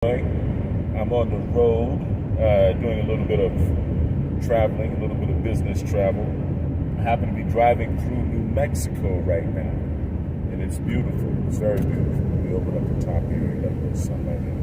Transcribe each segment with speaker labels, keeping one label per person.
Speaker 1: I'm on the road, doing a little bit of traveling, a little bit of business travel. I happen to be driving through New Mexico right now, and it's beautiful. It's very beautiful. We open up the top here and got a little sunlight in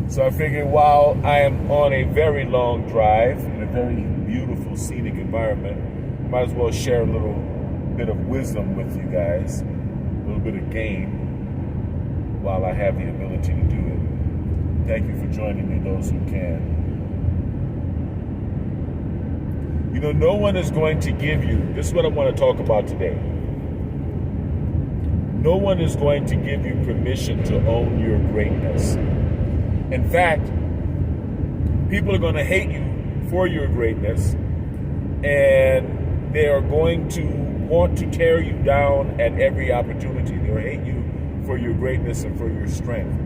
Speaker 1: it. So I figured while I am on a very long drive in a very beautiful scenic environment, I might as well share a little bit of wisdom with you guys, a little bit of game, while I have the ability to do it. Thank you for joining me, those who can. You know, no one is going to give you, this is what I want to talk about today. No one is going to give you permission to own your greatness. In fact, people are going to hate you for your greatness, and they are going to want to tear you down at every opportunity. They'll hate you for your greatness and for your strength.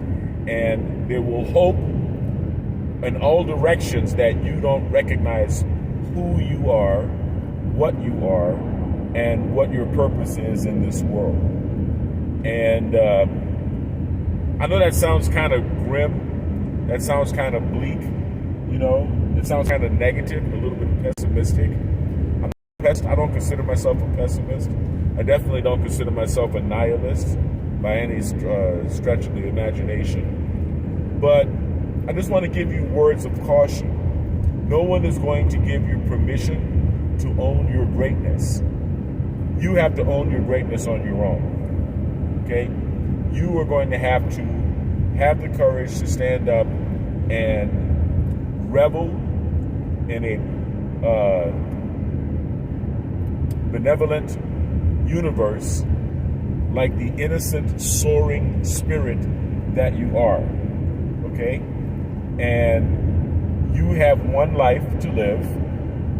Speaker 1: And they will hope in all directions that you don't recognize who you are, and what your purpose is in this world. And I know that sounds kind of grim. That sounds kind of bleak. You know, it sounds kind of negative, a little bit pessimistic. I don't consider myself a pessimist. I definitely don't consider myself a nihilist by any stretch of the imagination. But I just want to give you words of caution. No one is going to give you permission to own your greatness. You have to own your greatness on your own. Okay? You are going to have the courage to stand up and revel in a benevolent universe like the innocent, soaring spirit that you are, okay? And you have one life to live,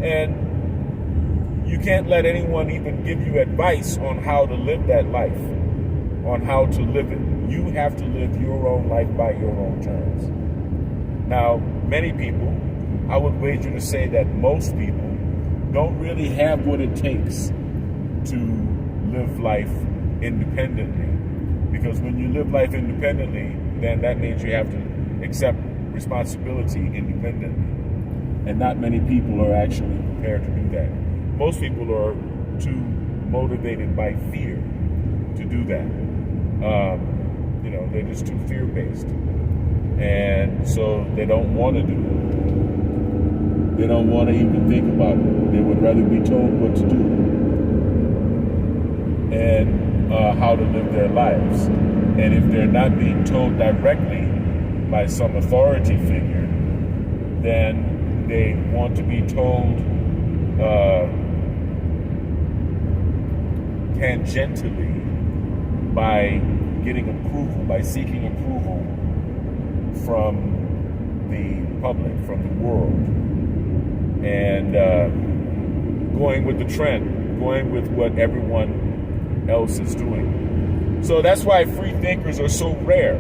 Speaker 1: and you can't let anyone even give you advice on how to live that life, on how to live it. You have to live your own life by your own terms. Now, many people, I would wager to say that most people don't really have what it takes to live life independently, because when you live life independently, then that means you have to accept responsibility independently, and not many people are actually prepared to do that. Most people are too motivated by fear to do that. You know, they're just too fear-based, and so they don't want to do it. They don't want to even think about it. They would rather be told what to do and how to live their lives. And if they're not being told directly by some authority figure, then they want to be told tangentially by getting approval, by seeking approval from the public, from the world, and going with the trend, going with what everyone else is doing. So that's why free thinkers are so rare.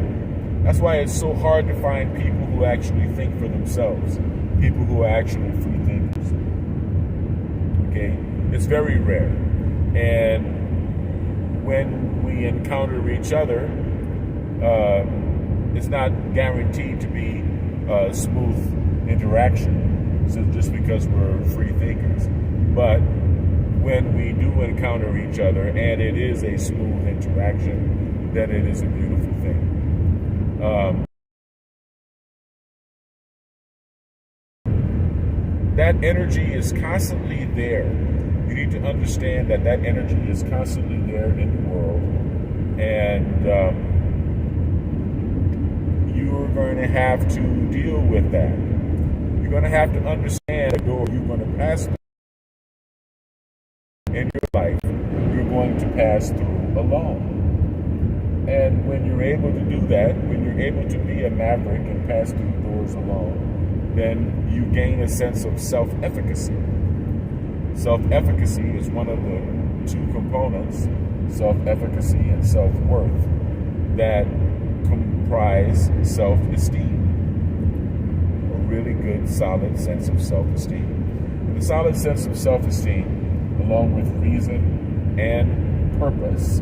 Speaker 1: That's why it's so hard to find people who actually think for themselves, people who are actually free thinkers. Okay? It's very rare. And when we encounter each other, it's not guaranteed to be a smooth interaction, so just because we're free thinkers. But when we do encounter each other and it is a smooth interaction, then it is a beautiful thing. That energy is constantly there. You need to understand that that energy is constantly there in the world, and you're going to have to deal with that. You're going to have to understand the door you're going to pass through in your life, you're going to pass through alone. And when you're able to do that, when you're able to be a maverick and pass through doors alone, then you gain a sense of self-efficacy. Self-efficacy is one of the two components, self-efficacy and self-worth, that comprise self-esteem. A really good, solid sense of self-esteem. And the solid sense of self-esteem, along with reason and purpose,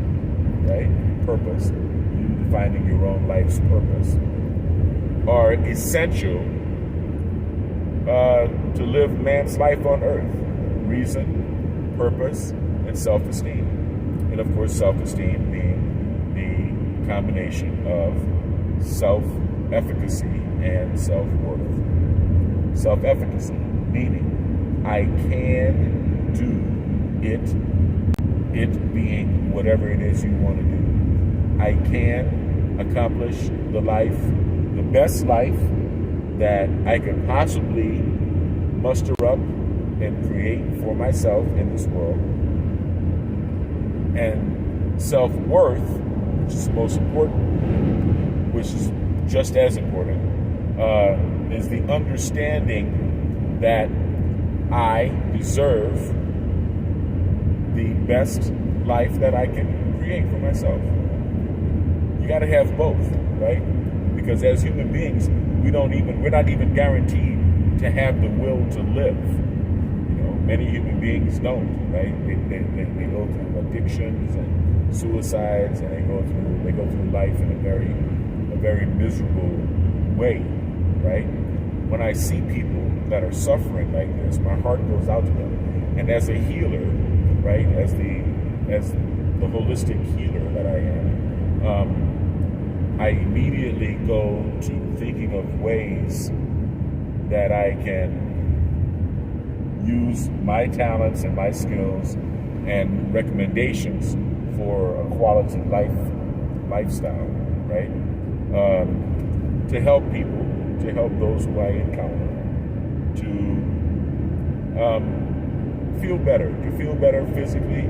Speaker 1: right? Purpose. You, the finding your own life's purpose, are essential to live man's life on earth. Reason, purpose, and self-esteem. And of course, self-esteem being the combination of self-efficacy and self-worth. Self-efficacy, meaning I can do it being whatever it is you want to do. I can accomplish the best life that I could possibly muster up and create for myself in this world. And self-worth, which is the most important, which is just as important, is the understanding that I deserve the best life that I can create for myself. You got to have both, right? Because as human beings, we're not even guaranteed to have the will to live. Many human beings don't, right? They go through addictions and suicides, and they go through life in a very miserable way, right? When I see people that are suffering like this, my heart goes out to them. And as a healer, right, as the holistic healer that I am, I immediately go to thinking of ways that I can use my talents and my skills and recommendations for a quality lifestyle, right? To help people, to help those who I encounter, to feel better physically,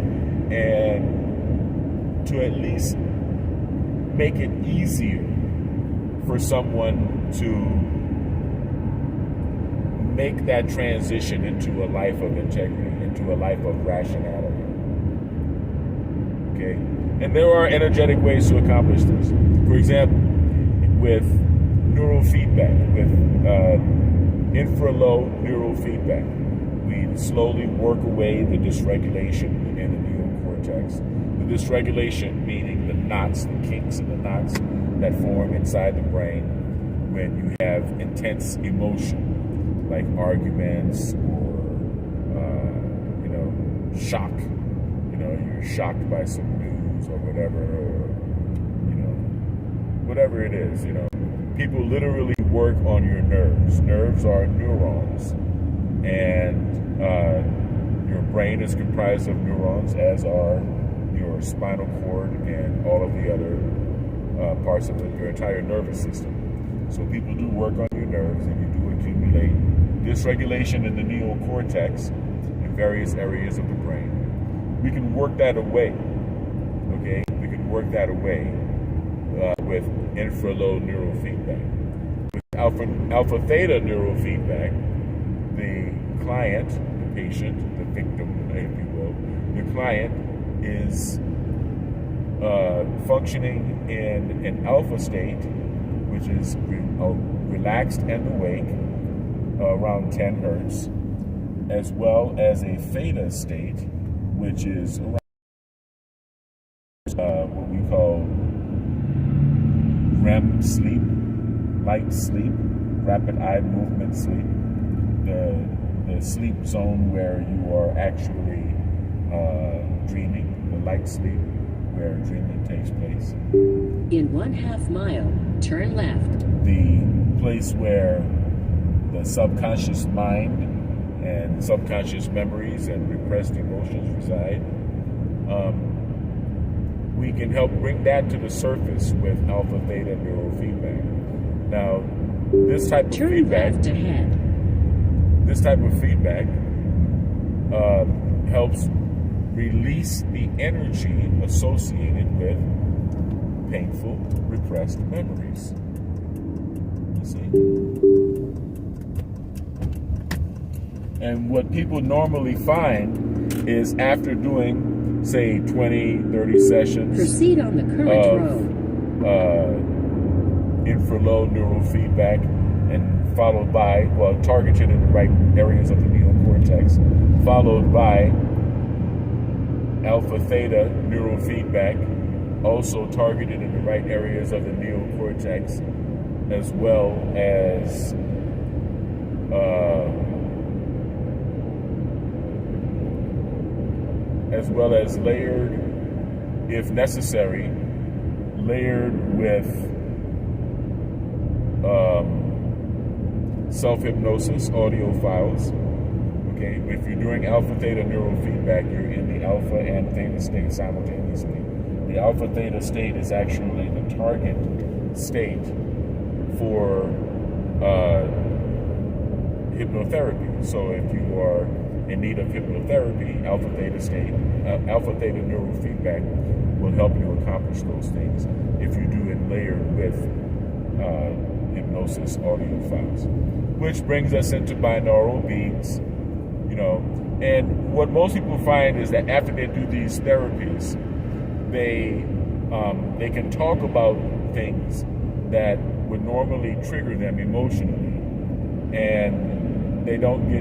Speaker 1: and to at least make it easier for someone to make that transition into a life of integrity, into a life of rationality. Okay? And there are energetic ways to accomplish this. For example, with neural feedback, with infra-low neural feedback, we slowly work away the dysregulation in the neocortex. The dysregulation meaning the knots, the kinks and the knots that form inside the brain when you have intense emotion, like arguments or, shock. You're shocked by some news or whatever, or, whatever it is, People literally work on your nerves. Nerves are neurons, and your brain is comprised of neurons, as are your spinal cord and all of the other parts of your entire nervous system. So people do work on your nerves, and you do accumulate dysregulation in the neocortex in various areas of the brain. We can work that away, okay? We can work that away with infra-low neural feedback. With alpha-theta neural feedback, the client, the patient, the victim, if you will, the client is functioning in an alpha state, which is relaxed and awake, around 10 hertz, as well as a theta state, which is around what we call REM sleep, light sleep, rapid eye movement sleep, the sleep zone where you are actually dreaming, the light sleep where dreaming takes place.
Speaker 2: In 1/2 mile, turn left.
Speaker 1: The place where the subconscious mind and subconscious memories and repressed emotions reside. We can help bring that to the surface with alpha theta neural feedback. Now, this type of
Speaker 2: turn
Speaker 1: feedback,
Speaker 2: left ahead.
Speaker 1: this type of feedback helps release the energy associated with painful, repressed memories. You see? And what people normally find is after doing, say, 20, 30 sessions
Speaker 2: proceed on the current road.
Speaker 1: Infra-low neural feedback, and followed by, targeted in the right areas of the neocortex, followed by alpha theta neural feedback, also targeted in the right areas of the neocortex, as well as layered, if necessary, layered with self-hypnosis audio files. Okay, if you're doing alpha theta neurofeedback, you're in the alpha and theta state simultaneously. The alpha theta state is actually the target state for hypnotherapy. So if you are in need of hypnotherapy, alpha theta neurofeedback will help you accomplish those things if you do it layered with hypnosis audio files. Which brings us into binaural beats, and what most people find is that after they do these therapies, they can talk about things that would normally trigger them emotionally, and they don't get